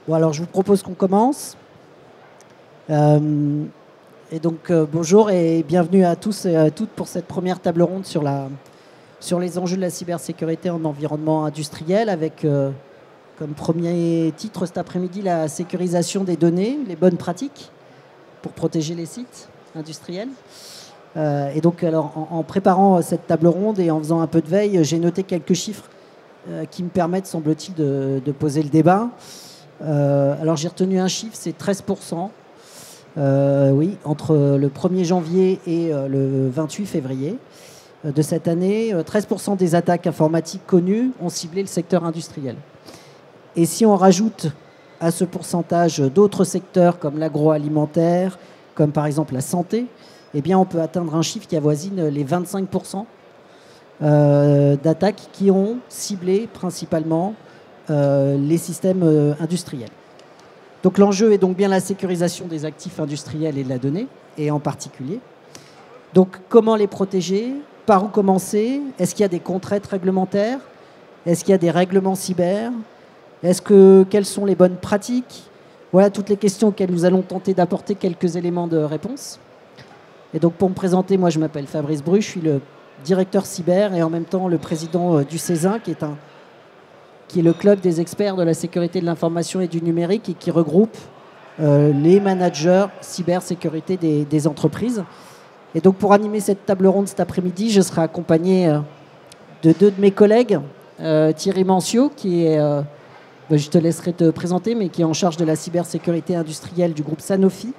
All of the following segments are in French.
Bon, alors je vous propose qu'on commence. Bonjour et bienvenue à tous et à toutes pour cette première table ronde sur les enjeux de la cybersécurité en environnement industriel avec comme premier titre cet après-midi la sécurisation des données, les bonnes pratiques pour protéger les sites industriels. En préparant cette table ronde et en faisant un peu de veille, j'ai noté quelques chiffres qui me permettent, semble-t-il, de poser le débat. Alors j'ai retenu un chiffre, c'est 13%. Entre le 1er janvier et le 28 février de cette année, 13% des attaques informatiques connues ont ciblé le secteur industriel. Et si on rajoute à ce pourcentage d'autres secteurs comme l'agroalimentaire, comme par exemple la santé, eh bien on peut atteindre un chiffre qui avoisine les 25% d'attaques qui ont ciblé principalement les systèmes industriels. Donc l'enjeu est donc bien la sécurisation des actifs industriels et de la donnée, et en particulier. Donc comment les protéger? Par où commencer? Est-ce qu'il y a des contraintes réglementaires? Est-ce qu'il y a des règlements cyber? Quelles sont les bonnes pratiques? Voilà toutes les questions auxquelles nous allons tenter d'apporter quelques éléments de réponse. Et donc pour me présenter, moi je m'appelle Fabrice Bru, je suis le directeur cyber et en même temps le président du CESIN, qui est le club des experts de la sécurité de l'information et du numérique et qui regroupe les managers cybersécurité des entreprises. Et donc pour animer cette table ronde cet après-midi, je serai accompagné de deux de mes collègues, Thierry Manciot, qui est, je te laisserai te présenter, mais qui est en charge de la cybersécurité industrielle du groupe Sanofi,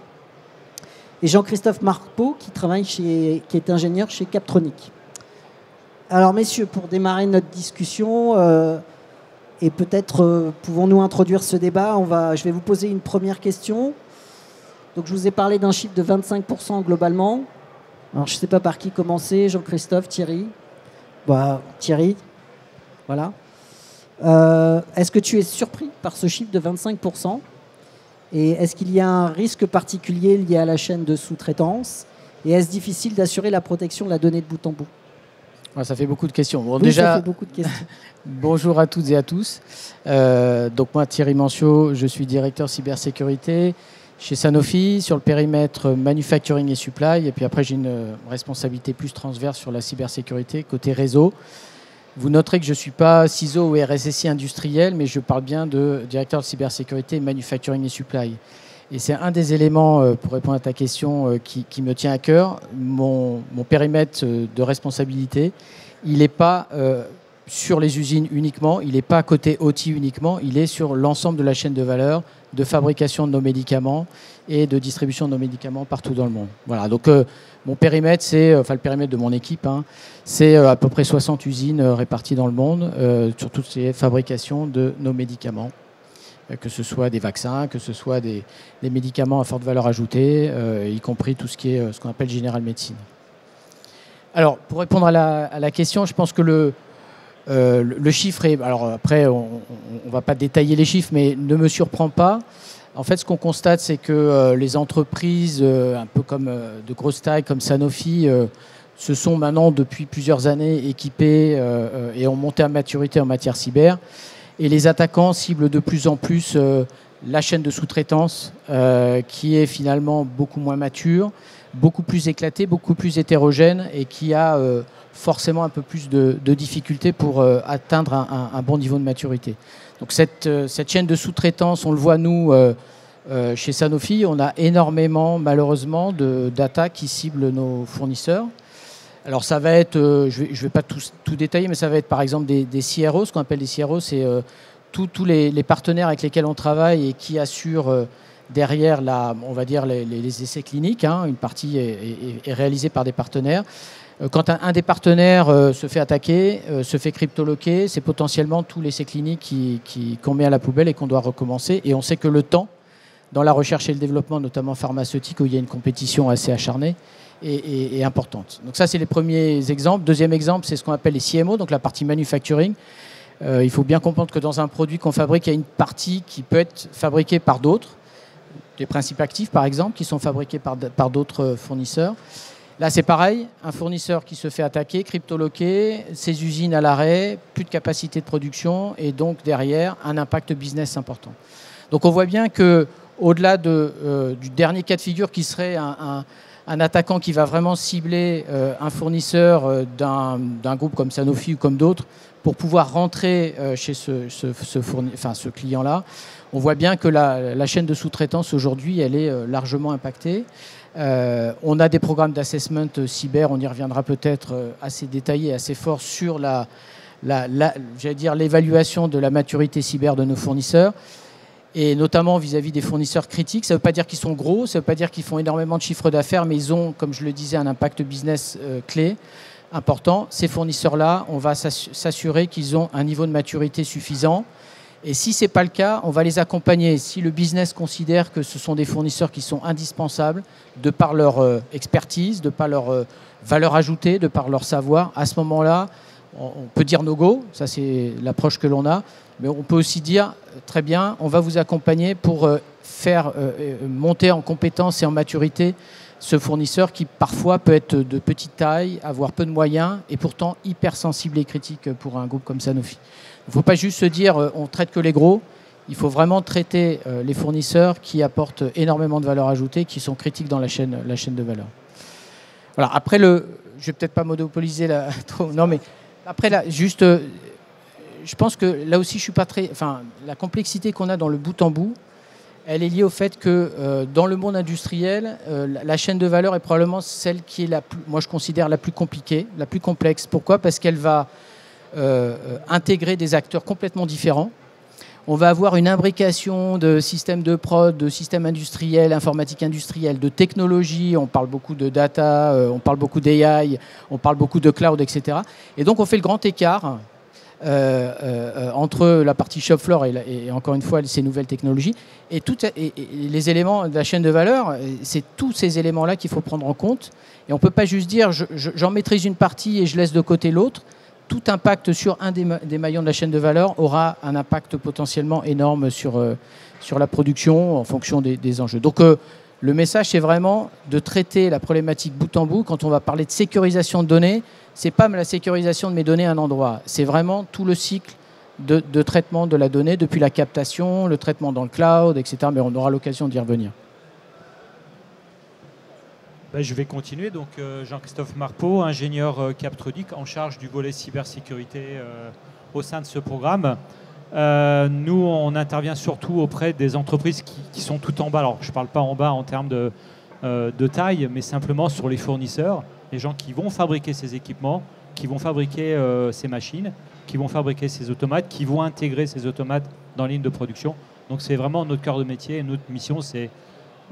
et Jean-Christophe Marpeau, qui est ingénieur chez Captronic. Alors messieurs, pour démarrer notre discussion, et peut-être pouvons-nous introduire ce débat. Je vais vous poser une première question. Donc, je vous ai parlé d'un chiffre de 25% globalement. Alors, je ne sais pas par qui commencer. Jean-Christophe, Thierry. Thierry, voilà. Est-ce que tu es surpris par ce chiffre de 25%? Et est-ce qu'il y a un risque particulier lié à la chaîne de sous-traitance? Et est-ce difficile d'assurer la protection de la donnée de bout en bout? Ça fait beaucoup de questions. Bon, oui, déjà, ça fait beaucoup de questions. Bonjour à toutes et à tous. Donc moi, Thierry Manciot, je suis directeur cybersécurité chez Sanofi sur le périmètre manufacturing et supply. Et puis après, j'ai une responsabilité plus transverse sur la cybersécurité côté réseau. Vous noterez que je ne suis pas CISO ou RSSI industriel, mais je parle bien de directeur de cybersécurité, manufacturing et supply. Et c'est un des éléments, pour répondre à ta question, qui me tient à cœur. Mon périmètre de responsabilité, il n'est pas sur les usines uniquement, il n'est pas côté OT uniquement, il est sur l'ensemble de la chaîne de valeur, de fabrication de nos médicaments et de distribution de nos médicaments partout dans le monde. Voilà, donc mon périmètre, le périmètre de mon équipe, c'est à peu près 60 usines réparties dans le monde sur toutes ces fabrications de nos médicaments. Que ce soit des vaccins, que ce soit des médicaments à forte valeur ajoutée, y compris tout ce qui est ce qu'on appelle General Medicine. Alors, pour répondre à la question, je pense que le chiffre est... Alors après, on ne va pas détailler les chiffres, mais ne me surprend pas. En fait, ce qu'on constate, c'est que les entreprises, un peu comme de grosse taille, comme Sanofi, se sont maintenant, depuis plusieurs années, équipées et ont monté à maturité en matière cyber. Et les attaquants ciblent de plus en plus la chaîne de sous-traitance qui est finalement beaucoup moins mature, beaucoup plus éclatée, beaucoup plus hétérogène et qui a forcément un peu plus de difficultés pour atteindre un bon niveau de maturité. Donc cette chaîne de sous-traitance, on le voit nous chez Sanofi, on a énormément malheureusement d'attaques qui ciblent nos fournisseurs. Alors ça va être, je vais pas tout détailler, mais ça va être par exemple des CRO. Ce qu'on appelle des CRO, c'est tous les partenaires avec lesquels on travaille et qui assurent derrière on va dire les essais cliniques. Une partie est réalisée par des partenaires. Quand un des partenaires se fait attaquer, se fait cryptoloquer, c'est potentiellement tous les essais cliniques qu'on met à la poubelle et qu'on doit recommencer. Et on sait que le temps, dans la recherche et le développement, notamment pharmaceutique, où il y a une compétition assez acharnée, est importante. Donc ça, c'est les premiers exemples. Deuxième exemple, c'est ce qu'on appelle les CMO, donc la partie manufacturing. Il faut bien comprendre que dans un produit qu'on fabrique, il y a une partie qui peut être fabriquée par d'autres, des principes actifs par exemple, qui sont fabriqués par d'autres fournisseurs. Là, c'est pareil, un fournisseur qui se fait attaquer, cryptoloquer, ses usines à l'arrêt, plus de capacité de production et donc derrière, un impact business important. Donc on voit bien qu'au-delà du dernier cas de figure qui serait un attaquant qui va vraiment cibler un fournisseur d'un groupe comme Sanofi ou comme d'autres pour pouvoir rentrer chez ce client-là, on voit bien que la chaîne de sous-traitance aujourd'hui, elle est largement impactée. On a des programmes d'assessment cyber, on y reviendra peut-être assez détaillés, assez forts sur j'allais dire l'évaluation de la maturité cyber de nos fournisseurs, et notamment vis-à-vis des fournisseurs critiques. Ça ne veut pas dire qu'ils sont gros, ça ne veut pas dire qu'ils font énormément de chiffre d'affaires, mais ils ont, comme je le disais, un impact business clé, important. Ces fournisseurs-là, on va s'assurer qu'ils ont un niveau de maturité suffisant. Et si ce n'est pas le cas, on va les accompagner. Si le business considère que ce sont des fournisseurs qui sont indispensables, de par leur expertise, de par leur valeur ajoutée, de par leur savoir, à ce moment-là, on peut dire no go, ça c'est l'approche que l'on a, mais on peut aussi dire, très bien, on va vous accompagner pour faire monter en compétence et en maturité ce fournisseur qui parfois peut être de petite taille, avoir peu de moyens et pourtant hyper sensible et critique pour un groupe comme Sanofi. Il ne faut pas juste se dire on traite que les gros, il faut vraiment traiter les fournisseurs qui apportent énormément de valeur ajoutée, qui sont critiques dans la chaîne de valeur. Voilà, après, je ne vais peut-être pas monopoliser trop, non mais après, là, juste, je pense que là aussi, je suis pas très... Enfin, la complexité qu'on a dans le bout en bout, elle est liée au fait que dans le monde industriel, la chaîne de valeur est probablement celle qui est moi je considère la plus compliquée, la plus complexe. Pourquoi ? Parce qu'elle va intégrer des acteurs complètement différents. On va avoir une imbrication de systèmes de prod, de systèmes industriels, informatique industrielle, de technologie. On parle beaucoup de data, on parle beaucoup d'AI, on parle beaucoup de cloud, etc. Et donc on fait le grand écart entre la partie shop floor et encore une fois ces nouvelles technologies et les éléments de la chaîne de valeur. C'est tous ces éléments-là qu'il faut prendre en compte. Et on ne peut pas juste dire j'en maîtrise une partie et je laisse de côté l'autre. Tout impact sur un des maillons de la chaîne de valeur aura un impact potentiellement énorme sur la production en fonction des enjeux. Donc le message, c'est vraiment de traiter la problématique bout en bout. Quand on va parler de sécurisation de données, ce n'est pas la sécurisation de mes données à un endroit. C'est vraiment tout le cycle de traitement de la donnée, depuis la captation, le traitement dans le cloud, etc. Mais on aura l'occasion d'y revenir. Je vais continuer. Donc, Jean-Christophe Marpeau, ingénieur Captronic en charge du volet cybersécurité au sein de ce programme. Nous, on intervient surtout auprès des entreprises qui sont tout en bas. Alors, je ne parle pas en bas en termes de taille, mais simplement sur les fournisseurs, les gens qui vont fabriquer ces équipements, qui vont fabriquer ces machines, qui vont fabriquer ces automates, qui vont intégrer ces automates dans la ligne de production. Donc, c'est vraiment notre cœur de métier et notre mission, c'est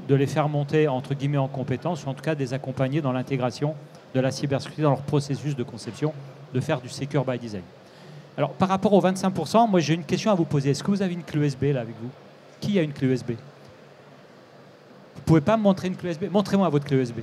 de les faire monter, entre guillemets, en compétences, ou en tout cas de les accompagner dans l'intégration de la cybersécurité dans leur processus de conception, de faire du Secure by Design. Alors, par rapport aux 25%, moi, j'ai une question à vous poser. Est-ce que vous avez une clé USB, là, avec vous ? Qui a une clé USB ? Vous ne pouvez pas me montrer une clé USB ? Montrez-moi votre clé USB.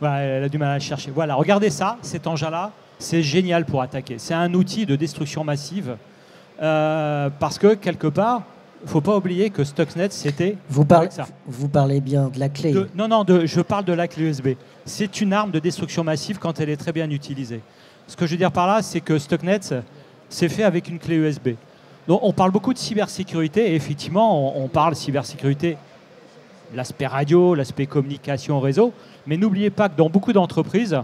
Voilà, elle a du mal à la chercher. Voilà, regardez ça, cet engin-là, c'est génial pour attaquer. C'est un outil de destruction massive parce que, quelque part, il ne faut pas oublier que Stuxnet, c'était... Vous parlez bien de la clé. Je parle de la clé USB. C'est une arme de destruction massive quand elle est très bien utilisée. Ce que je veux dire par là, c'est que Stuxnet, c'est fait avec une clé USB. Donc, on parle beaucoup de cybersécurité et effectivement, on parle cybersécurité, l'aspect radio, l'aspect communication, réseau. Mais n'oubliez pas que dans beaucoup d'entreprises,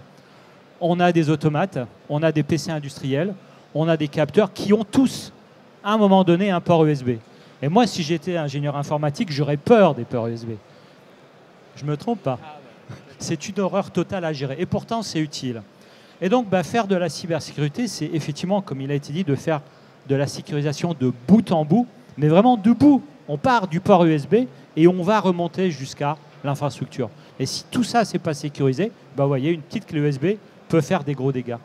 on a des automates, on a des PC industriels, on a des capteurs qui ont tous, à un moment donné, un port USB. Et moi, si j'étais ingénieur informatique, j'aurais peur des ports USB. Je ne me trompe pas. C'est une horreur totale à gérer. Et pourtant, c'est utile. Et donc, faire de la cybersécurité, c'est effectivement, comme il a été dit, de faire de la sécurisation de bout en bout, mais vraiment de bout. On part du port USB et on va remonter jusqu'à l'infrastructure. Et si tout ça, c'est pas sécurisé, vous voyez, une petite clé USB peut faire des gros dégâts.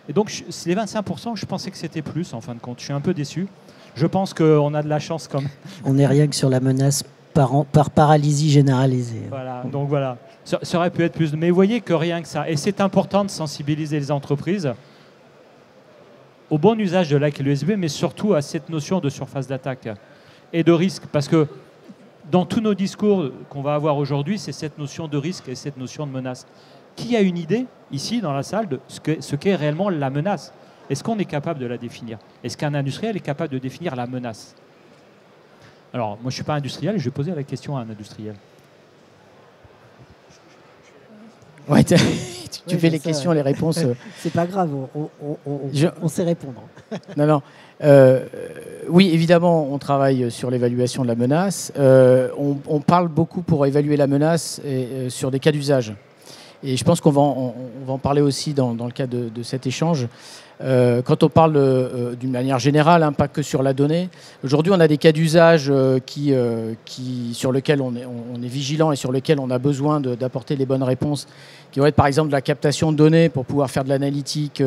Et donc, les 25%, je pensais que c'était plus, en fin de compte. Je suis un peu déçu. Je pense qu'on a de la chance quand même. On n'est rien que sur la menace par paralysie généralisée. Voilà, donc voilà. Ça aurait pu être plus. Mais vous voyez que rien que ça. Et c'est important de sensibiliser les entreprises au bon usage de la clé USB, mais surtout à cette notion de surface d'attaque et de risque. Parce que dans tous nos discours qu'on va avoir aujourd'hui, c'est cette notion de risque et cette notion de menace. Qui a une idée, ici, dans la salle, de ce qu'est réellement la menace? Est-ce qu'on est capable de la définir? Est-ce qu'un industriel est capable de définir la menace? Alors, moi, je ne suis pas industriel, je vais poser la question à un industriel. Ouais, tu fais les questions, les réponses. C'est pas grave, on sait répondre. Non. Oui, évidemment, on travaille sur l'évaluation de la menace. On parle beaucoup pour évaluer la menace sur des cas d'usage. Et je pense qu'on va en parler aussi dans le cadre de cet échange. Quand on parle d'une manière générale, hein, pas que sur la donnée, aujourd'hui on a des cas d'usage sur lesquels on est vigilant et sur lesquels on a besoin d'apporter les bonnes réponses, qui vont être par exemple de la captation de données pour pouvoir faire de l'analytique,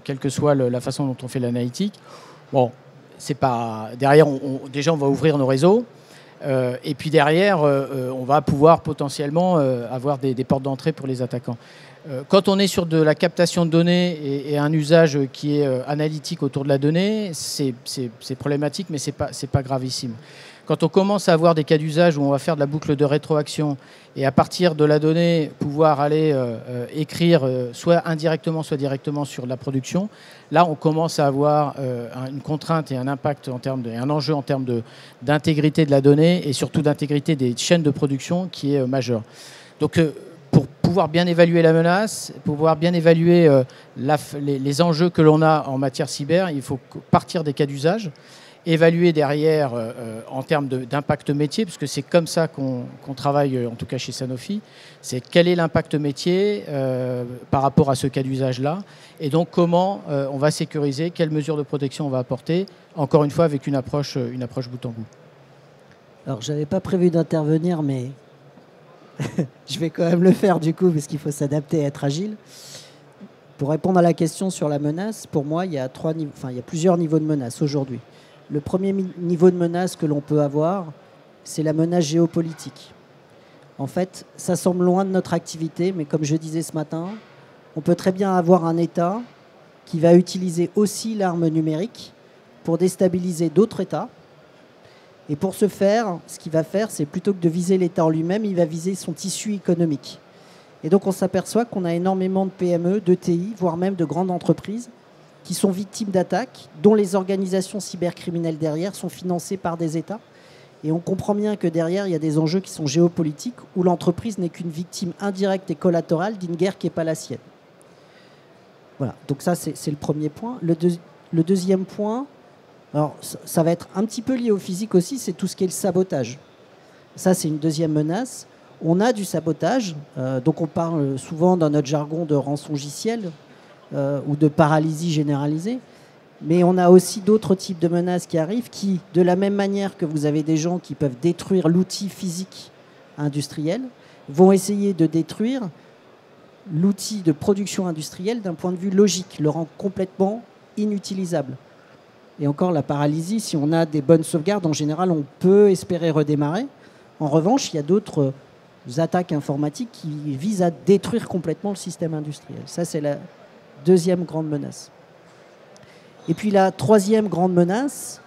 quelle que soit la façon dont on fait l'analytique. Bon, c'est pas derrière, déjà on va ouvrir nos réseaux. Et puis derrière, on va pouvoir potentiellement avoir des portes d'entrée pour les attaquants. Quand on est sur de la captation de données et un usage qui est analytique autour de la donnée, c'est problématique, mais c'est pas gravissime. Quand on commence à avoir des cas d'usage où on va faire de la boucle de rétroaction et à partir de la donnée pouvoir aller écrire soit indirectement, soit directement sur la production, là on commence à avoir une contrainte et un impact un enjeu en termes d'intégrité de la donnée et surtout d'intégrité des chaînes de production qui est majeur. Donc pour pouvoir bien évaluer la menace, pour pouvoir bien évaluer les enjeux que l'on a en matière cyber, il faut partir des cas d'usage, évaluer derrière en termes d'impact métier, parce que c'est comme ça qu'on travaille, en tout cas chez Sanofi, c'est quel est l'impact métier par rapport à ce cas d'usage-là, et donc comment on va sécuriser, quelles mesures de protection on va apporter, encore une fois avec une approche bout en bout. Alors, je n'avais pas prévu d'intervenir, mais je vais quand même le faire du coup, parce qu'il faut s'adapter et être agile. Pour répondre à la question sur la menace, pour moi, il y a plusieurs niveaux de menace aujourd'hui. Le premier niveau de menace que l'on peut avoir, c'est la menace géopolitique. En fait, ça semble loin de notre activité, mais comme je disais ce matin, on peut très bien avoir un État qui va utiliser aussi l'arme numérique pour déstabiliser d'autres États. Et pour ce faire, ce qu'il va faire, c'est plutôt que de viser l'État en lui-même, il va viser son tissu économique. Et donc on s'aperçoit qu'on a énormément de PME, de TI, voire même de grandes entreprises qui sont victimes d'attaques, dont les organisations cybercriminelles derrière sont financées par des États. Et on comprend bien que derrière, il y a des enjeux qui sont géopolitiques, où l'entreprise n'est qu'une victime indirecte et collatérale d'une guerre qui n'est pas la sienne. Voilà, donc ça, c'est le premier point. Le deuxième point, alors ça va être un petit peu lié au physique aussi, c'est tout ce qui est le sabotage. Ça, c'est une deuxième menace. On a du sabotage, donc on parle souvent dans notre jargon de rançongiciel, ou de paralysie généralisée. Mais on a aussi d'autres types de menaces qui arrivent qui, de la même manière que vous avez des gens qui peuvent détruire l'outil physique industriel, vont essayer de détruire l'outil de production industrielle d'un point de vue logique, le rend complètement inutilisable. Et encore, la paralysie, si on a des bonnes sauvegardes, en général, on peut espérer redémarrer. En revanche, il y a d'autres attaques informatiques qui visent à détruire complètement le système industriel. Ça, c'est la deuxième grande menace. Et puis la troisième grande menace,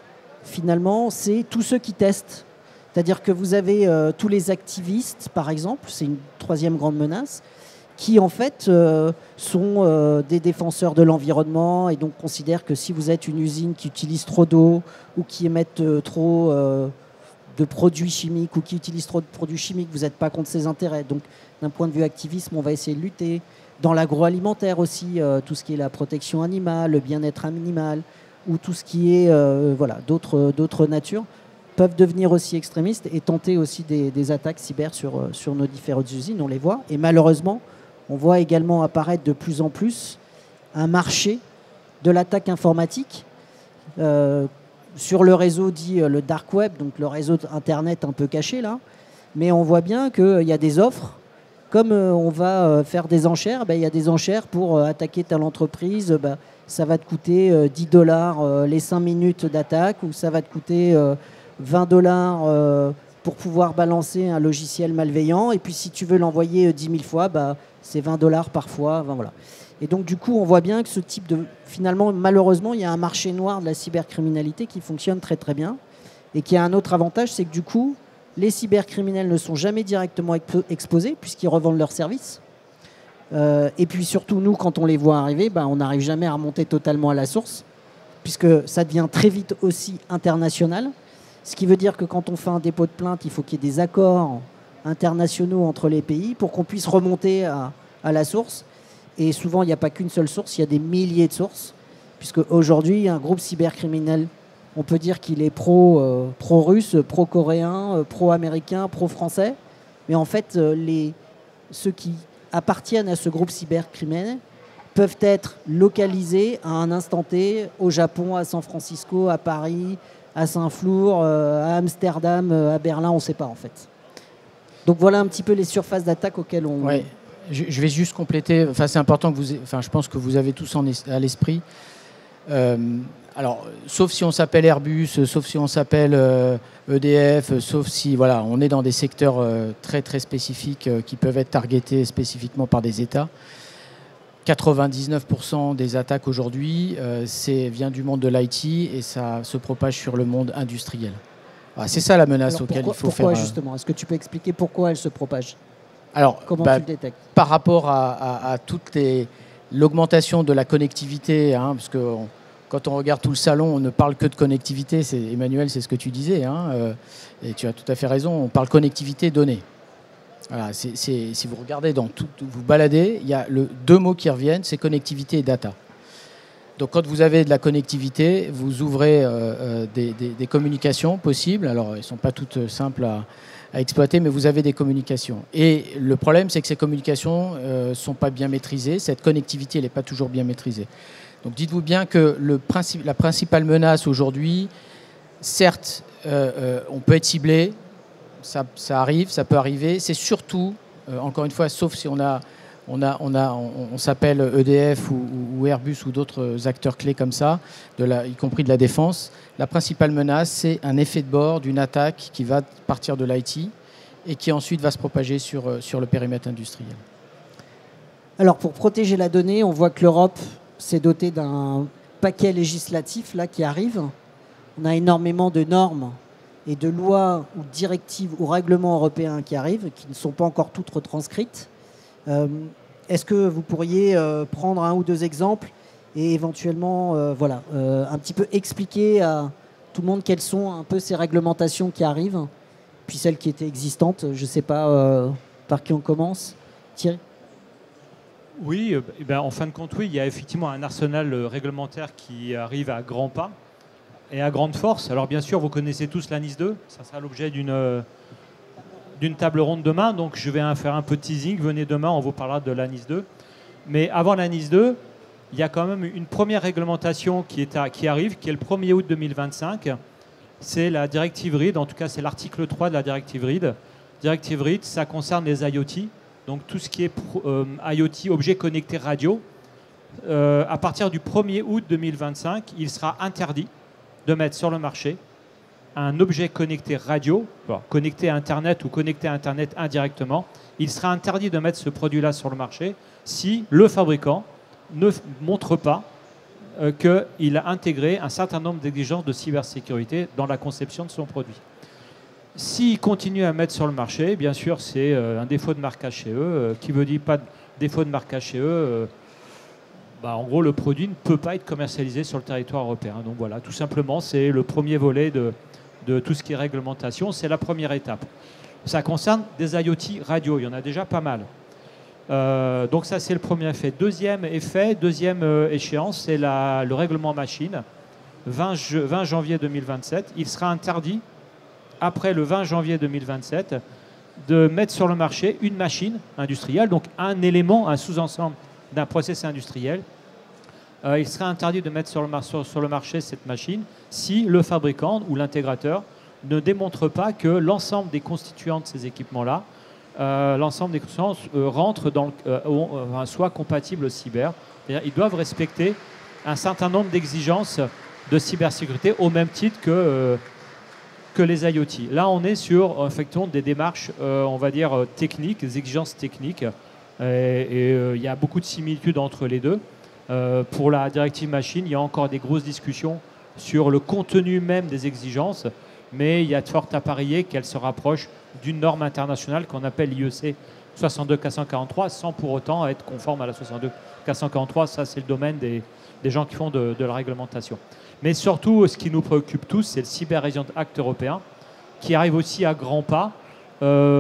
finalement, c'est tous ceux qui testent. C'est-à-dire que vous avez tous les activistes, par exemple, c'est une troisième grande menace, qui en fait sont des défenseurs de l'environnement et donc considèrent que si vous êtes une usine qui utilise trop d'eau ou qui émette trop de produits chimiques ou qui utilise trop de produits chimiques, vous n'êtes pas contre ses intérêts. Donc d'un point de vue activisme, on va essayer de lutter. Dans l'agroalimentaire aussi, tout ce qui est la protection animale, le bien-être animal, ou tout ce qui est d'autres natures, peuvent devenir aussi extrémistes et tenter aussi des attaques cyber sur nos différentes usines, on les voit. Et malheureusement, on voit également apparaître de plus en plus un marché de l'attaque informatique sur le réseau dit le dark web, donc le réseau Internet un peu caché là. Mais on voit bien qu'il y a des offres. Comme on va faire des enchères, il y a des enchères pour attaquer telle entreprise. Ça va te coûter $10 les 5 minutes d'attaque, ou ça va te coûter $20 pour pouvoir balancer un logiciel malveillant. Et puis si tu veux l'envoyer 10 000 fois, c'est $20 parfois. Voilà. Et donc du coup, on voit bien que ce type de... Finalement, malheureusement, il y a un marché noir de la cybercriminalité qui fonctionne très très bien. Et qui a un autre avantage, c'est que du coup, Les cybercriminels ne sont jamais directement exposés puisqu'ils revendent leurs services. Et puis surtout, nous, quand on les voit arriver, on n'arrive jamais à remonter totalement à la source, puisque ça devient très vite aussi international. Ce qui veut dire que quand on fait un dépôt de plainte, il faut qu'il y ait des accords internationaux entre les pays pour qu'on puisse remonter à la source. Et souvent, il n'y a pas qu'une seule source, il y a des milliers de sources, puisque aujourd'hui, un groupe cybercriminel, on peut dire qu'il est pro-russe, pro-coréen, pro-américain, pro-français. Mais en fait, ceux qui appartiennent à ce groupe cybercriminel peuvent être localisés à un instant T au Japon, à San Francisco, à Paris, à Saint-Flour, à Amsterdam, à Berlin, on ne sait pas en fait. Donc voilà un petit peu les surfaces d'attaque auxquelles on... Ouais. Je vais juste compléter, c'est important que je pense que vous avez tous à l'esprit. Alors, sauf si on s'appelle Airbus, sauf si on s'appelle EDF, sauf si on est dans des secteurs très très spécifiques qui peuvent être targetés spécifiquement par des États. 99% des attaques aujourd'hui vient du monde de l'IT et ça se propage sur le monde industriel. Voilà, c'est ça la menace auquel il faut faire... Pourquoi justement ? Est-ce que tu peux expliquer pourquoi elle se propage ? Alors, comment tu le détectes ? Par rapport à toute l'augmentation de la connectivité, parce que quand on regarde tout le salon, on ne parle que de connectivité. Emmanuel, c'est ce que tu disais, et tu as tout à fait raison, on parle connectivité données. Voilà, si vous regardez vous baladez, il y a deux mots qui reviennent, c'est connectivité et data. Donc quand vous avez de la connectivité, vous ouvrez des communications possibles. Alors elles ne sont pas toutes simples à exploiter, mais vous avez des communications. Et le problème, c'est que ces communications ne sont pas bien maîtrisées. Cette connectivité, elle n'est pas toujours bien maîtrisée. Donc dites-vous bien que la principale menace aujourd'hui, certes, on peut être ciblé, ça arrive, ça peut arriver. C'est surtout, encore une fois, sauf si on s'appelle EDF ou Airbus ou d'autres acteurs clés comme ça, y compris de la défense. La principale menace, c'est un effet de bord d'une attaque qui va partir de l'IT et qui ensuite va se propager sur le périmètre industriel. Alors pour protéger la donnée, on voit que l'Europe s'est dotée d'un paquet législatif là, qui arrive. On a énormément de normes et de lois ou directives ou règlements européens qui arrivent, qui ne sont pas encore toutes retranscrites. Est-ce que vous pourriez prendre un ou deux exemples et éventuellement un petit peu expliquer à tout le monde quelles sont un peu ces réglementations qui arrivent, puis celles qui étaient existantes. Je ne sais pas par qui on commence. Thierry ? Oui, en fin de compte, oui, il y a effectivement un arsenal réglementaire qui arrive à grands pas et à grande force. Alors bien sûr, vous connaissez tous la NIS 2, ça sera l'objet d'une table ronde demain, donc je vais faire un peu de teasing. Venez demain, on vous parlera de la NIS 2. Mais avant la NIS 2, il y a quand même une première réglementation qui arrive, qui est le 1er août 2025. C'est la directive READ, en tout cas c'est l'article 3 de la directive READ. Directive READ, ça concerne les IoT, donc tout ce qui est IoT, objets connectés radio. À partir du 1er août 2025, il sera interdit de mettre sur le marché un objet connecté radio, connecté à Internet ou connecté à Internet indirectement. Il sera interdit de mettre ce produit-là sur le marché si le fabricant ne montre pas qu'il a intégré un certain nombre d'exigences de cybersécurité dans la conception de son produit. S'il continue à mettre sur le marché, bien sûr, c'est un défaut de marquage chez eux. Qui veut dire pas de défaut de marquage chez eux, en gros, le produit ne peut pas être commercialisé sur le territoire européen. Donc voilà, tout simplement, c'est le premier volet de tout ce qui est réglementation. C'est la première étape. Ça concerne des IoT radio. Il y en a déjà pas mal. Donc ça, c'est le premier effet. Deuxième effet, deuxième échéance, c'est le règlement machine. 20 janvier 2027. Il sera interdit, après le 20 janvier 2027, de mettre sur le marché une machine industrielle, donc un élément, un sous-ensemble d'un process industriel. Il sera interdit de mettre sur le marché cette machine si le fabricant ou l'intégrateur ne démontre pas que l'ensemble des constituants de ces équipements-là, l'ensemble des constituants rentrent soit compatibles au cyber. C'est-à-dire ils doivent respecter un certain nombre d'exigences de cybersécurité au même titre que les IoT. Là, on est sur effectivement des démarches, on va dire, techniques, des exigences techniques. Et il y a beaucoup de similitudes entre les deux. Pour la directive machine, il y a encore des grosses discussions sur le contenu même des exigences. mais il y a de fortes à parier qu'elle se rapproche d'une norme internationale qu'on appelle l'IEC 62443, sans pour autant être conforme à la 62443. Ça, c'est le domaine des gens qui font de la réglementation. Mais surtout, ce qui nous préoccupe tous, c'est le Cyber Resilience Act européen, qui arrive aussi à grands pas.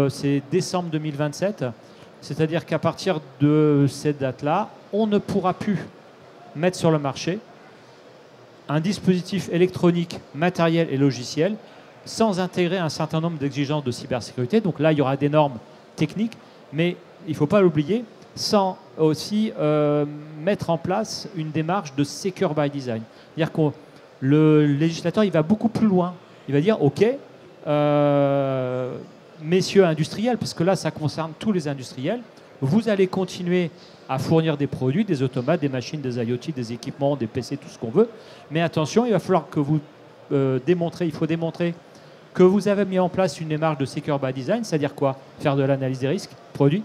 C'est décembre 2027. C'est-à-dire qu'à partir de cette date-là, on ne pourra plus mettre sur le marché un dispositif électronique, matériel et logiciel sans intégrer un certain nombre d'exigences de cybersécurité. Donc là, il y aura des normes techniques, mais il ne faut pas l'oublier, sans aussi mettre en place une démarche de Secure by Design. C'est-à-dire que le législateur, il va beaucoup plus loin. Il va dire, OK, messieurs industriels, parce que là, ça concerne tous les industriels, vous allez continuer à fournir des produits, des automates, des machines, des IoT, des équipements, des PC, tout ce qu'on veut. Mais attention, il va falloir que vous il faut démontrer que vous avez mis en place une démarche de Secure by Design, c'est-à-dire quoi? Faire de l'analyse des risques produits,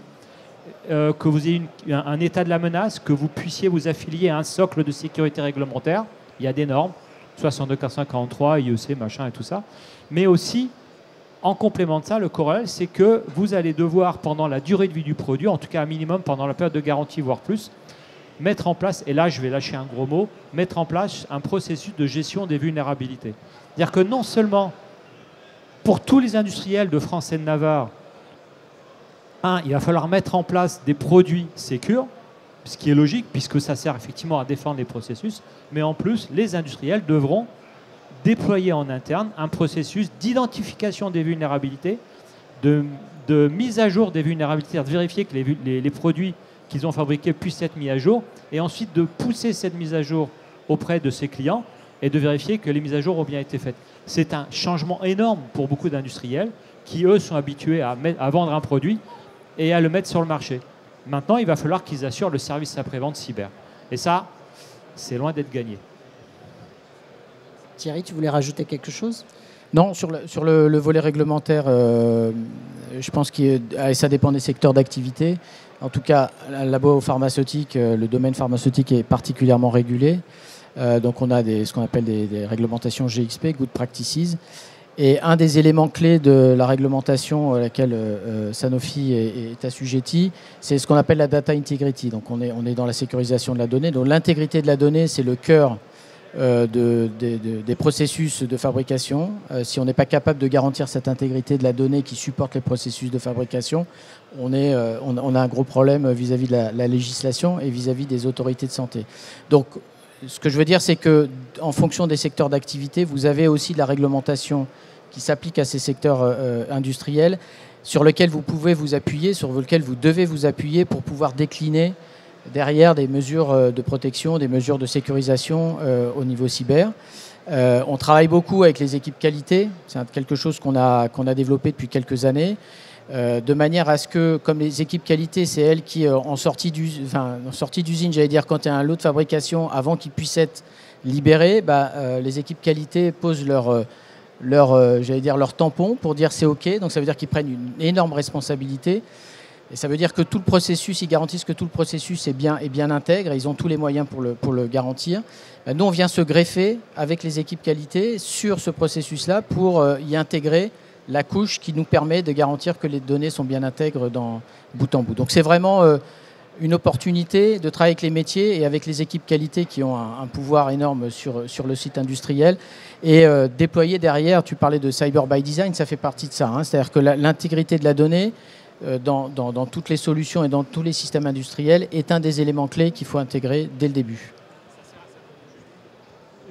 que vous ayez un état de la menace, que vous puissiez vous affilier à un socle de sécurité réglementaire. Il y a des normes, 62443, IEC, machin et tout ça. Mais aussi, en complément de ça, le corollaire, c'est que vous allez devoir, pendant la durée de vie du produit, en tout cas un minimum pendant la période de garantie, voire plus, mettre en place, et là je vais lâcher un gros mot, mettre en place un processus de gestion des vulnérabilités. C'est-à-dire que non seulement pour tous les industriels de France et de Navarre, il va falloir mettre en place des produits sécures, ce qui est logique puisque ça sert effectivement à défendre les processus, mais en plus, les industriels devront déployer en interne un processus d'identification des vulnérabilités, de mise à jour des vulnérabilités, de vérifier que les produits qu'ils ont fabriqués puissent être mis à jour, et ensuite de pousser cette mise à jour auprès de ses clients et de vérifier que les mises à jour ont bien été faites. C'est un changement énorme pour beaucoup d'industriels qui, eux, sont habitués à vendre un produit et à le mettre sur le marché. Maintenant, il va falloir qu'ils assurent le service après-vente cyber. Et ça, c'est loin d'être gagné. Thierry, tu voulais rajouter quelque chose? Non, sur le volet réglementaire, je pense que ça dépend des secteurs d'activité. En tout cas, la labo pharmaceutique, le domaine pharmaceutique est particulièrement régulé. Donc on a ce qu'on appelle des réglementations GXP, Good Practices. Et un des éléments clés de la réglementation à laquelle Sanofi est assujetti, c'est ce qu'on appelle la data integrity. Donc on est dans la sécurisation de la donnée. Donc l'intégrité de la donnée, c'est le cœur des processus de fabrication. Si on n'est pas capable de garantir cette intégrité de la donnée qui supporte les processus de fabrication, on a un gros problème vis-à-vis de la législation et vis-à-vis des autorités de santé. Donc ce que je veux dire, c'est qu'en fonction des secteurs d'activité, vous avez aussi de la réglementation qui s'applique à ces secteurs industriels sur lesquels vous pouvez vous appuyer, sur lesquels vous devez vous appuyer pour pouvoir décliner derrière des mesures de protection, des mesures de sécurisation au niveau cyber. On travaille beaucoup avec les équipes qualité. C'est quelque chose qu'on a développé depuis quelques années. De manière à ce que, comme les équipes qualité, c'est elles qui, en sortie d'usine, j'allais dire, quand il y a un lot de fabrication, avant qu'il puisse être libéré, les équipes qualité posent leur tampon pour dire c'est OK. Donc ça veut dire qu'ils prennent une énorme responsabilité. Et ça veut dire que tout le processus, ils garantissent que tout le processus est bien intègre. Et ils ont tous les moyens pour le garantir. Nous, on vient se greffer avec les équipes qualité sur ce processus-là pour y intégrer la couche qui nous permet de garantir que les données sont bien intègres bout en bout. Donc c'est vraiment une opportunité de travailler avec les métiers et avec les équipes qualité qui ont un pouvoir énorme sur le site industriel et déployer derrière, tu parlais de Cyber by Design, ça fait partie de ça. C'est-à-dire que l'intégrité de la donnée dans toutes les solutions et dans tous les systèmes industriels est un des éléments clés qu'il faut intégrer dès le début.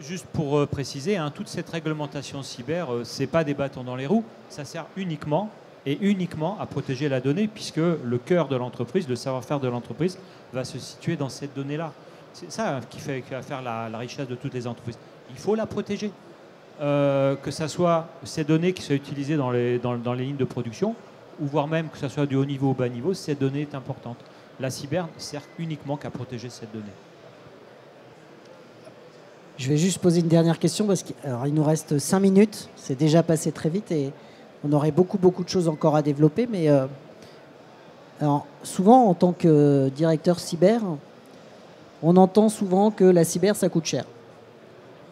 Juste pour préciser, toute cette réglementation cyber, ce n'est pas des bâtons dans les roues, ça sert uniquement à protéger la donnée, puisque le cœur de l'entreprise, le savoir-faire de l'entreprise, va se situer dans cette donnée-là. C'est ça qui va faire la richesse de toutes les entreprises. Il faut la protéger. Que ce soit ces données qui soient utilisées dans les lignes de production, ou voire même que ce soit du haut niveau au bas niveau, cette donnée est importante. La cyber ne sert uniquement qu'à protéger cette donnée. Je vais juste poser une dernière question parce qu'il nous reste 5 minutes. C'est déjà passé très vite et on aurait beaucoup de choses encore à développer. Mais alors, souvent, en tant que directeur cyber, on entend souvent que la cyber, ça coûte cher.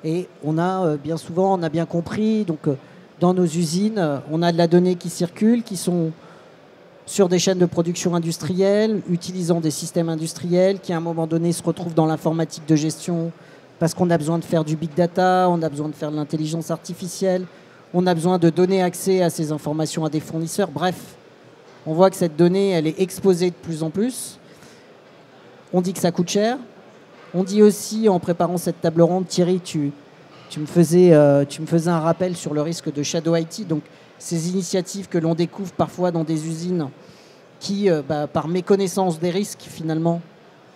Et on a bien compris. Donc, dans nos usines, on a de la donnée qui circule, qui sont sur des chaînes de production industrielles, utilisant des systèmes industriels, qui à un moment donné se retrouvent dans l'informatique de gestion parce qu'on a besoin de faire du big data, on a besoin de faire de l'intelligence artificielle, on a besoin de donner accès à ces informations à des fournisseurs. Bref, on voit que cette donnée, elle est exposée de plus en plus. On dit que ça coûte cher. On dit aussi, en préparant cette table ronde, Thierry, tu me faisais un rappel sur le risque de shadow IT, donc ces initiatives que l'on découvre parfois dans des usines qui, par méconnaissance des risques, finalement,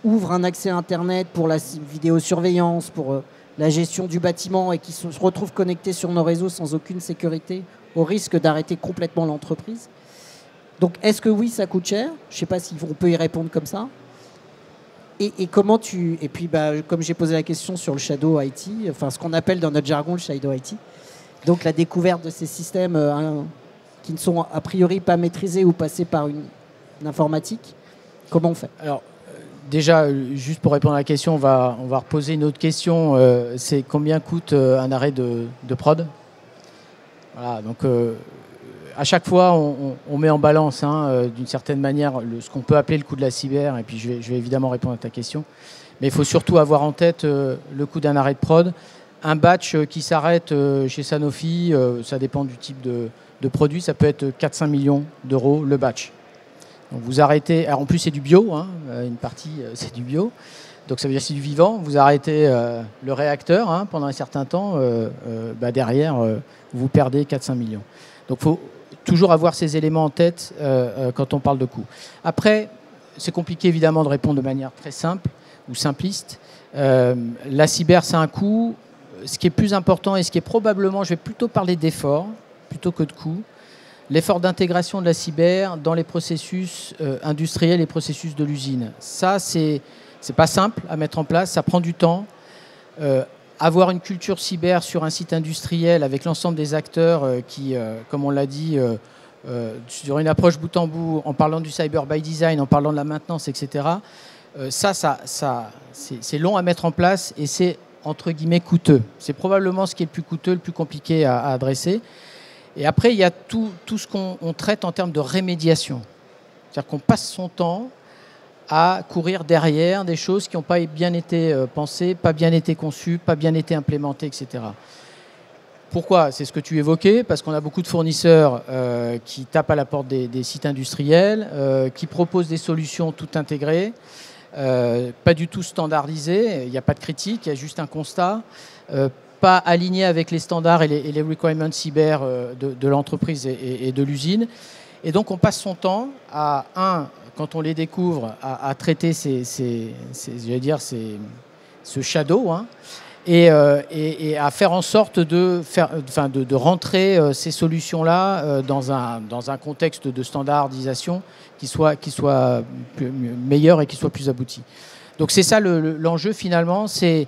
ouvrent un accès à Internet pour la vidéosurveillance, pour la gestion du bâtiment et qui se retrouvent connectés sur nos réseaux sans aucune sécurité, au risque d'arrêter complètement l'entreprise. Donc, est-ce que oui, ça coûte cher? Je ne sais pas si on peut y répondre comme ça. Et comment tu... Et puis, comme j'ai posé la question sur le shadow IT, enfin, ce qu'on appelle dans notre jargon le shadow IT, donc la découverte de ces systèmes qui ne sont a priori pas maîtrisés ou passés par une informatique, comment on fait? Alors, déjà, juste pour répondre à la question, on va reposer une autre question. C'est combien coûte un arrêt de prod? Voilà, donc à chaque fois, on met en balance, d'une certaine manière, ce qu'on peut appeler le coût de la cyber, et puis je vais évidemment répondre à ta question. Mais il faut surtout avoir en tête le coût d'un arrêt de prod. Un batch qui s'arrête chez Sanofi, ça dépend du type de produit, ça peut être 4-5 millions d'euros le batch. Donc vous arrêtez, alors en plus c'est du bio, une partie c'est du bio, donc ça veut dire que c'est du vivant, vous arrêtez le réacteur pendant un certain temps, derrière vous perdez 4-5 millions. Donc il faut toujours avoir ces éléments en tête quand on parle de coût. Après, c'est compliqué évidemment de répondre de manière très simple ou simpliste. La cyber c'est un coût. Ce qui est plus important et ce qui est probablement, je vais plutôt parler d'effort plutôt que de coût, l'effort d'intégration de la cyber dans les processus industriels et processus de l'usine. Ça, c'est pas simple à mettre en place, ça prend du temps. Avoir une culture cyber sur un site industriel avec l'ensemble des acteurs qui, comme on l'a dit, sur une approche bout en bout, en parlant du cyber by design, en parlant de la maintenance, etc., c'est long à mettre en place et c'est entre guillemets coûteux. C'est probablement ce qui est le plus coûteux, le plus compliqué à adresser. Et après, il y a tout ce qu'on traite en termes de rémédiation. C'est-à-dire qu'on passe son temps à courir derrière des choses qui n'ont pas bien été pensées, pas bien été conçues, pas bien été implémentées, etc. Pourquoi? C'est ce que tu évoquais, parce qu'on a beaucoup de fournisseurs qui tapent à la porte des sites industriels, qui proposent des solutions tout intégrées, pas du tout standardisées, il n'y a pas de critique, il y a juste un constat, pas aligné avec les standards et les requirements cyber de l'entreprise et de l'usine. Et donc on passe son temps quand on les découvre, à traiter ce shadow, et à faire en sorte de rentrer ces solutions-là dans un contexte de standardisation qui soit meilleur et qui soit plus abouti. Donc c'est ça l'enjeu finalement, c'est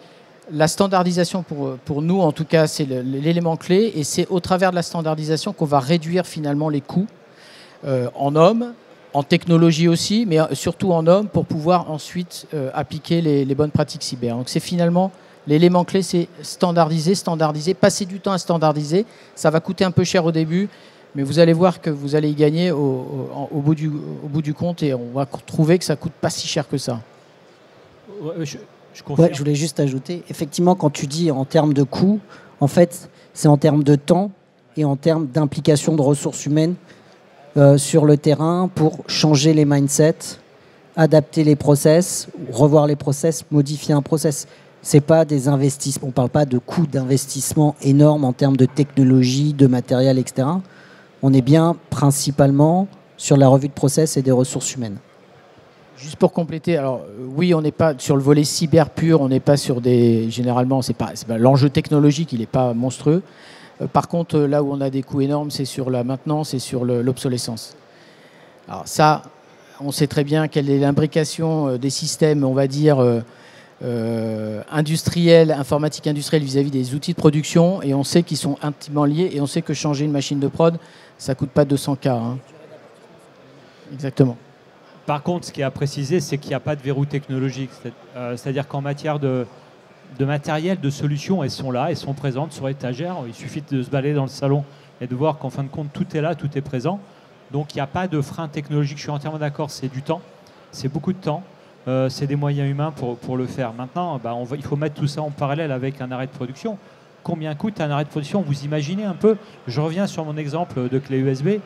la standardisation pour nous en tout cas, c'est l'élément clé, et c'est au travers de la standardisation qu'on va réduire finalement les coûts en hommes, en technologie aussi, mais surtout en hommes pour pouvoir ensuite appliquer les bonnes pratiques cyber. Donc c'est finalement l'élément clé, c'est standardiser, passer du temps à standardiser. Ça va coûter un peu cher au début, mais vous allez voir que vous allez y gagner au bout du compte, et on va trouver que ça ne coûte pas si cher que ça. Je voulais juste ajouter, effectivement, quand tu dis en termes de coût, en fait, c'est en termes de temps et en termes d'implication de ressources humaines sur le terrain pour changer les mindsets, adapter les process, revoir les process, modifier un process. C'est pas des investissements, on ne parle pas de coûts d'investissement énormes en termes de technologie, de matériel, etc. On est bien principalement sur la revue de process et des ressources humaines. Juste pour compléter, alors oui, on n'est pas sur le volet cyber pur, on n'est pas sur généralement, c'est pas l'enjeu technologique, il n'est pas monstrueux. Par contre, là où on a des coûts énormes, c'est sur la maintenance et sur l'obsolescence. Alors ça, on sait très bien quelle est l'imbrication des systèmes, on va dire, industriels, informatique industrielle vis-à-vis des outils de production, et on sait qu'ils sont intimement liés, et on sait que changer une machine de prod, ça ne coûte pas 200K. Exactement. Par contre, ce qui est à préciser, c'est qu'il n'y a pas de verrou technologique. C'est-à-dire qu'en matière de matériel, de solutions, elles sont là, elles sont présentes sur étagère. Il suffit de se balader dans le salon et de voir qu'en fin de compte, tout est là, tout est présent. Donc, il n'y a pas de frein technologique. Je suis entièrement d'accord, c'est du temps, c'est beaucoup de temps, c'est des moyens humains pour le faire. Maintenant, il faut mettre tout ça en parallèle avec un arrêt de production. Combien coûte un arrêt de production? Vous imaginez un peu? Je reviens sur mon exemple de clé USB.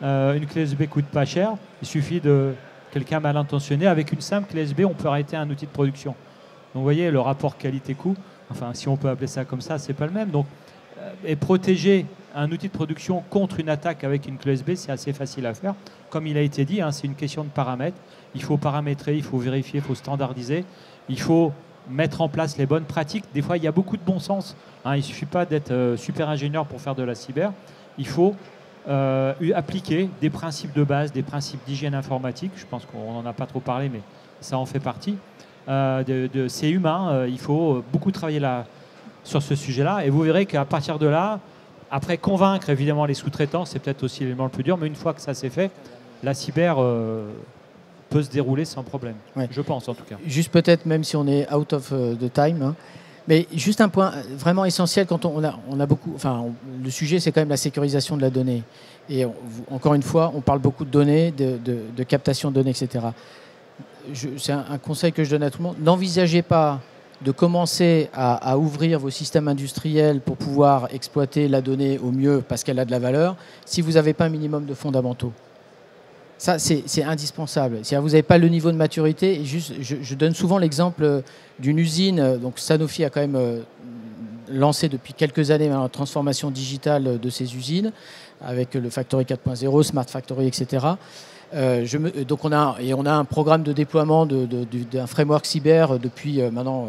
Une clé USB coûte pas cher. Il suffit de quelqu'un mal intentionné. Avec une simple clé USB, on peut arrêter un outil de production. Donc, vous voyez, le rapport qualité-coût, enfin, si on peut appeler ça comme ça, c'est pas le même. Donc, et protéger un outil de production contre une attaque avec une clé USB, c'est assez facile à faire. Comme il a été dit, c'est une question de paramètres. Il faut paramétrer, il faut vérifier, il faut standardiser. Il faut mettre en place les bonnes pratiques. Des fois, il y a beaucoup de bon sens. Il ne suffit pas d'être super ingénieur pour faire de la cyber. Il faut appliquer des principes de base, des principes d'hygiène informatique. Je pense qu'on n'en a pas trop parlé, mais ça en fait partie. C'est humain. Il faut beaucoup travailler sur ce sujet-là. Et vous verrez qu'à partir de là, après convaincre évidemment les sous-traitants, c'est peut-être aussi l'élément le plus dur, mais une fois que ça c'est fait, la cyber peut se dérouler sans problème. Ouais. Je pense en tout cas. Juste peut-être, même si on est out of the time, mais juste un point vraiment essentiel quand on a beaucoup. Enfin, le sujet c'est quand même la sécurisation de la donnée. Et encore une fois, on parle beaucoup de données, de captation de données, etc. C'est un conseil que je donne à tout le monde. N'envisagez pas de commencer à ouvrir vos systèmes industriels pour pouvoir exploiter la donnée au mieux parce qu'elle a de la valeur si vous n'avez pas un minimum de fondamentaux. Ça, c'est indispensable. Si vous n'avez pas le niveau de maturité, et juste, je donne souvent l'exemple d'une usine. Donc Sanofi a quand même lancé depuis quelques années la transformation digitale de ses usines avec le Factory 4.0, Smart Factory, etc. Donc on a un programme de déploiement d'un framework cyber depuis maintenant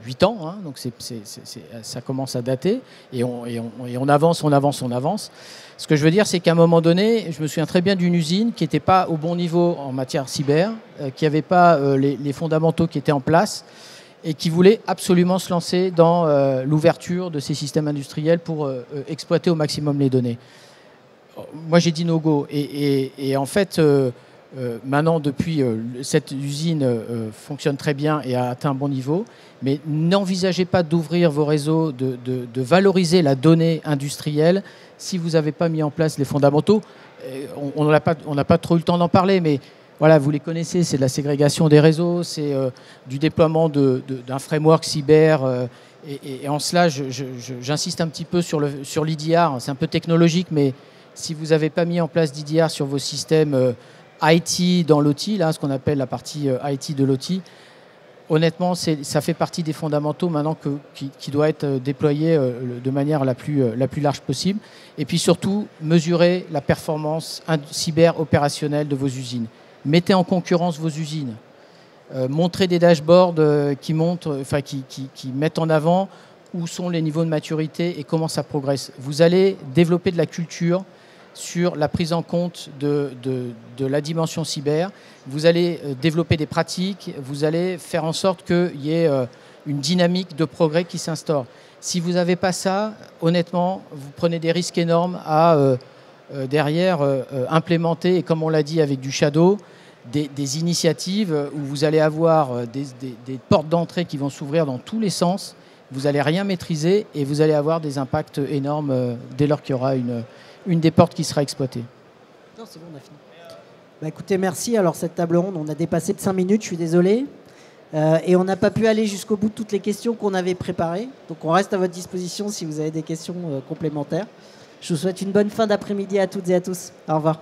8 ans, donc ça commence à dater et on avance. Ce que je veux dire, c'est qu'à un moment donné, je me souviens très bien d'une usine qui n'était pas au bon niveau en matière cyber, qui n'avait pas les fondamentaux qui étaient en place et qui voulait absolument se lancer dans l'ouverture de ces systèmes industriels pour exploiter au maximum les données. Moi, j'ai dit no go. Et en fait, maintenant, depuis, cette usine fonctionne très bien et a atteint un bon niveau. Mais n'envisagez pas d'ouvrir vos réseaux, de valoriser la donnée industrielle si vous n'avez pas mis en place les fondamentaux. On n'a pas trop eu le temps d'en parler, mais voilà, vous les connaissez. C'est de la ségrégation des réseaux, c'est du déploiement d'un framework cyber. Et en cela, j'insiste un petit peu sur l'IDR. C'est un peu technologique, mais si vous n'avez pas mis en place d'IDR sur vos systèmes IT dans l'OT, là, ce qu'on appelle la partie IT de l'OT, honnêtement, ça fait partie des fondamentaux maintenant qui doit être déployé de manière la plus large possible. Et puis surtout, mesurer la performance cyber opérationnelle de vos usines. Mettez en concurrence vos usines. Montrez des dashboards qui mettent en avant où sont les niveaux de maturité et comment ça progresse. Vous allez développer de la culture sur la prise en compte de la dimension cyber. Vous allez développer des pratiques, vous allez faire en sorte qu'il y ait une dynamique de progrès qui s'instaure. Si vous n'avez pas ça, honnêtement, vous prenez des risques énormes à derrière implémenter, et comme on l'a dit avec du shadow, des initiatives où vous allez avoir des portes d'entrée qui vont s'ouvrir dans tous les sens. Vous n'allez rien maîtriser et vous allez avoir des impacts énormes dès lors qu'il y aura une des portes qui sera exploitée. Non, c'est bon, on a fini. Écoutez, merci. Alors, cette table ronde, on a dépassé de 5 minutes, je suis désolé. Et on n'a pas pu aller jusqu'au bout de toutes les questions qu'on avait préparées. Donc, on reste à votre disposition si vous avez des questions complémentaires. Je vous souhaite une bonne fin d'après-midi à toutes et à tous. Au revoir.